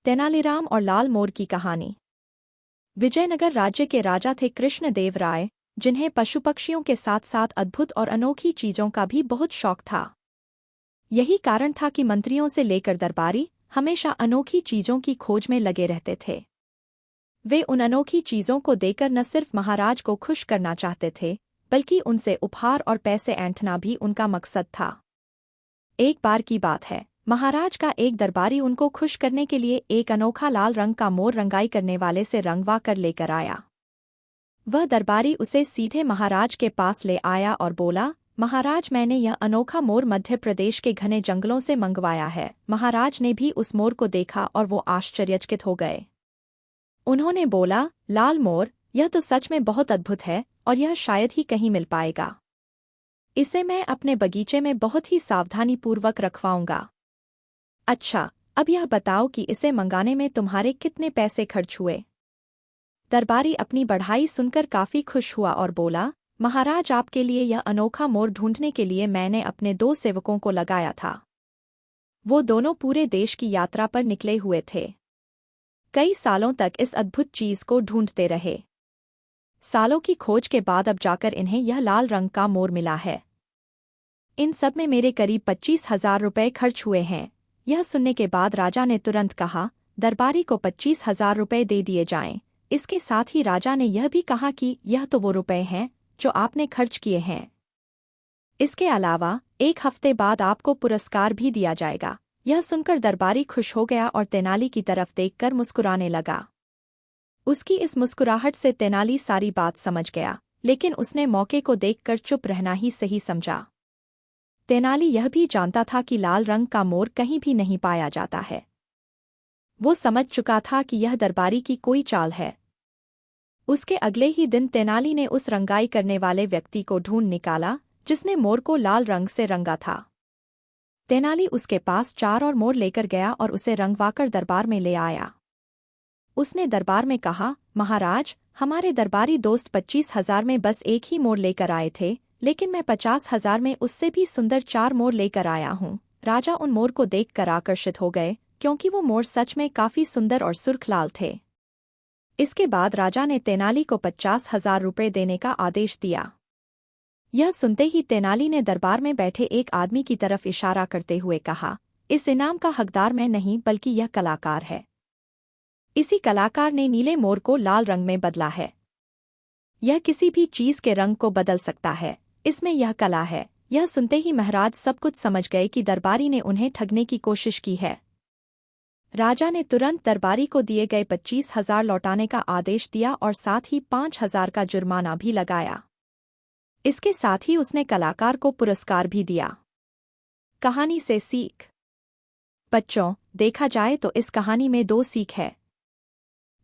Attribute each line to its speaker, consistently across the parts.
Speaker 1: तेनालीराम और लाल मोर की कहानी। विजयनगर राज्य के राजा थे कृष्णदेव राय, जिन्हें पशु पक्षियों के साथ साथ अद्भुत और अनोखी चीजों का भी बहुत शौक था। यही कारण था कि मंत्रियों से लेकर दरबारी हमेशा अनोखी चीजों की खोज में लगे रहते थे। वे उन अनोखी चीजों को देकर न सिर्फ महाराज को खुश करना चाहते थे, बल्कि उनसे उपहार और पैसे ऐंठना भी उनका मकसद था। एक बार की बात है, महाराज का एक दरबारी उनको खुश करने के लिए एक अनोखा लाल रंग का मोर रंगाई करने वाले से रंगवा कर लेकर आया। वह दरबारी उसे सीधे महाराज के पास ले आया और बोला, महाराज, मैंने यह अनोखा मोर मध्य प्रदेश के घने जंगलों से मंगवाया है। महाराज ने भी उस मोर को देखा और वो आश्चर्यचकित हो गए। उन्होंने बोला, लाल मोर, यह तो सच में बहुत अद्भुत है और यह शायद ही कहीं मिल पाएगा। इसे मैं अपने बगीचे में बहुत ही सावधानीपूर्वक रखवाऊंगा। अच्छा, अब यह बताओ कि इसे मंगाने में तुम्हारे कितने पैसे खर्च हुए? दरबारी अपनी बढ़ाई सुनकर काफी खुश हुआ और बोला, महाराज, आपके लिए यह अनोखा मोर ढूंढने के लिए मैंने अपने 2 सेवकों को लगाया था। वो दोनों पूरे देश की यात्रा पर निकले हुए थे। कई सालों तक इस अद्भुत चीज को ढूंढते रहे। सालों की खोज के बाद अब जाकर इन्हें यह लाल रंग का मोर मिला है। इन सब में मेरे करीब 25,000 रुपये खर्च हुए हैं। यह सुनने के बाद राजा ने तुरंत कहा, दरबारी को 25,000 रुपये दे दिए जाएं। इसके साथ ही राजा ने यह भी कहा कि यह तो वो रुपए हैं जो आपने खर्च किए हैं। इसके अलावा 1 हफ्ते बाद आपको पुरस्कार भी दिया जाएगा। यह सुनकर दरबारी खुश हो गया और तेनाली की तरफ देखकर मुस्कुराने लगा। उसकी इस मुस्कुराहट से तेनाली सारी बात समझ गया, लेकिन उसने मौके को देखकर चुप रहना ही सही समझा। तेनाली यह भी जानता था कि लाल रंग का मोर कहीं भी नहीं पाया जाता है। वो समझ चुका था कि यह दरबारी की कोई चाल है। उसके अगले ही दिन तेनाली ने उस रंगाई करने वाले व्यक्ति को ढूंढ निकाला जिसने मोर को लाल रंग से रंगा था। तेनाली उसके पास 4 और मोर लेकर गया और उसे रंगवाकर दरबार में ले आया। उसने दरबार में कहा, महाराज, हमारे दरबारी दोस्त 25,000 में बस एक ही मोर लेकर आए थे, लेकिन मैं 50,000 में उससे भी सुंदर 4 मोर लेकर आया हूँ। राजा उन मोर को देखकर आकर्षित हो गए, क्योंकि वो मोर सच में काफी सुंदर और सुर्ख लाल थे। इसके बाद राजा ने तेनाली को 50,000 रुपये देने का आदेश दिया। यह सुनते ही तेनाली ने दरबार में बैठे एक आदमी की तरफ इशारा करते हुए कहा, इस इनाम का हकदार मैं नहीं बल्कि यह कलाकार है। इसी कलाकार ने नीले मोर को लाल रंग में बदला है। यह किसी भी चीज के रंग को बदल सकता है, इसमें यह कला है। यह सुनते ही महाराज सब कुछ समझ गए कि दरबारी ने उन्हें ठगने की कोशिश की है। राजा ने तुरंत दरबारी को दिए गए 25,000 लौटाने का आदेश दिया और साथ ही 5,000 का जुर्माना भी लगाया। इसके साथ ही उसने कलाकार को पुरस्कार भी दिया। कहानी से सीख। बच्चों, देखा जाए तो इस कहानी में 2 सीख है।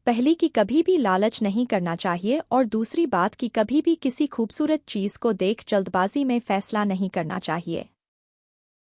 Speaker 1: पहली कि कभी भी लालच नहीं करना चाहिए और दूसरी बात कि कभी भी किसी खूबसूरत चीज को देख जल्दबाजी में फैसला नहीं करना चाहिए।